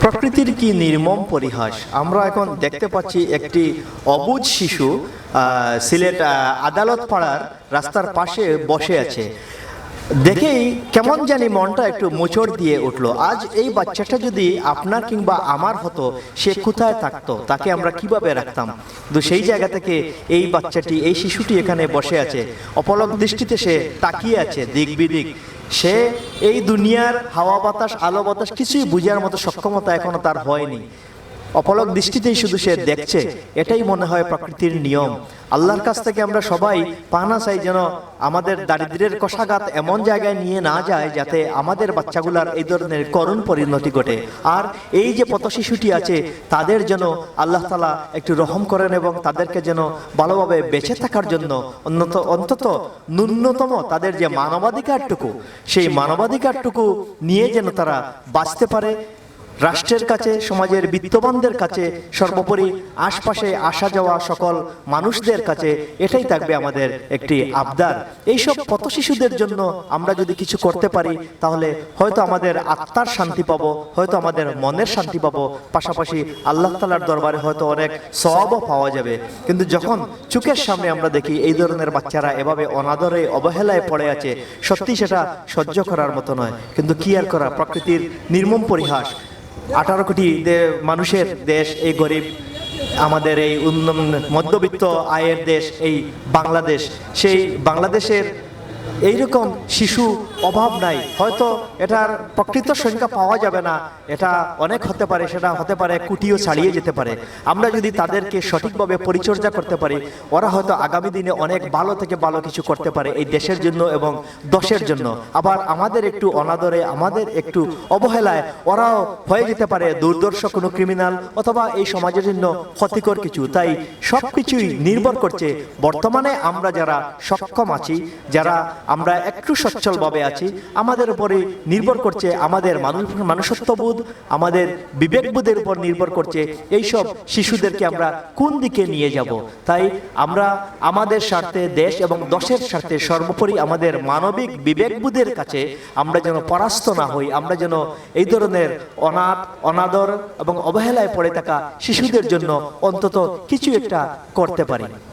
প্রকৃতির কি নির্মম পরিহাস। আমরা এখন দেখতে পাচ্ছি একটি অবুঝ শিশু সিলেট আদালত পাড়ার রাস্তার পাশে বসে আছে। দেখেই কেমন জানি মনটা একটু মোচড় দিয়ে উঠলো। আজ এই বাচ্চাটা যদি আপনার কিংবা আমার হতো, সে কোথায় থাকতো, তাকে আমরা কিভাবে রাখতাম। তো সেই জায়গা থেকে এই বাচ্চাটি, এই শিশুটি এখানে বসে আছে, অপলক দৃষ্টিতে সে তাকিয়ে আছে দিক বিদিক। সে এই দুনিয়ার হাওয়া বাতাস, আলো বাতাস কিছুই বুঝার মতো সক্ষমতা এখনো তার হয়নি। অপলক দৃষ্টিতেই শুধু সে দেখছে। এটাই মনে হয় প্রকৃতির নিয়ম। আল্লাহর কাছ থেকে আমরা সবাই পানা চাই যেন আমাদের দারিদ্র্যের কষাঘাত এমন জায়গায় নিয়ে না যায় যাতে আমাদের বাচ্চাগুলার এই ধরনের করুণ পরিণতি ঘটে। আর এই যে পথ শিশুটি আছে, তাদের যেন আল্লাহ তাআলা একটু রহম করেন এবং তাদেরকে যেন ভালোভাবে বেঁচে থাকার জন্য অন্তত ন্যূনতম তাদের যে মানবাধিকারটুকু, সেই মানবাধিকারটুকু নিয়ে যেন তারা বাঁচতে পারে। রাষ্ট্রের কাছে, সমাজের বিত্তবানদের কাছে, সর্বোপরি আশপাশে আসা যাওয়া সকল মানুষদের কাছে এটাই থাকবে আমাদের একটি আবদার। এইসব পথ শিশুদের জন্য আমরা যদি কিছু করতে পারি, তাহলে হয়তো আমাদের আত্মার শান্তি পাবো, হয়তো আমাদের মনের শান্তি পাবো, পাশাপাশি আল্লাহ তাআলার দরবারে হয়তো অনেক সওয়াবও পাওয়া যাবে। কিন্তু যখন চোখের সামনে আমরা দেখি এই ধরনের বাচ্চারা এভাবে অনাদরে অবহেলায় পড়ে আছে, সত্যি সেটা সহ্য করার মতো নয়। কিন্তু কি আর করা, প্রকৃতির নির্মম পরিহাস। 18 কোটি মানুষের দেশ এই গরিব, আমাদের এই মধ্যবিত্ত আয়ের দেশ এই বাংলাদেশ। সেই বাংলাদেশের এইরকম শিশু অভাব নাই। হয়তো এটার প্রকৃত সংখ্যা পাওয়া যাবে না, এটা অনেক হতে পারে, সেটা হতে পারে কোটিও ছাড়িয়ে যেতে পারে। আমরা যদি তাদেরকে সঠিকভাবে পরিচর্যা করতে পারি, ওরা হয়তো আগামী দিনে অনেক ভালো থেকে ভালো কিছু করতে পারে এই দেশের জন্য এবং দশের জন্য। আবার আমাদের একটু অনাদরে, আমাদের একটু অবহেলায় ওরাও হয়ে যেতে পারে দুর্দর্শ কোনো ক্রিমিনাল অথবা এই সমাজের জন্য ক্ষতিকর কিছু। তাই সব কিছুই নির্ভর করছে বর্তমানে আমরা যারা সক্ষম আছি, যারা আমরা একটু সচ্ছলভাবে আছি, আমাদের উপরে নির্ভর করছে, আমাদের মানুষত্ববোধ, আমাদের বিবেকবোধের উপর নির্ভর করছে এইসব শিশুদেরকে আমরা কোন দিকে নিয়ে যাব। তাই আমরা আমাদের স্বার্থে, দেশ এবং দশের স্বার্থে, সর্বোপরি আমাদের মানবিক বিবেকবোধের কাছে আমরা যেন পরাস্ত না হই। আমরা যেন এই ধরনের অনাদর এবং অবহেলায় পড়ে থাকা শিশুদের জন্য অন্তত কিছু একটা করতে পারি।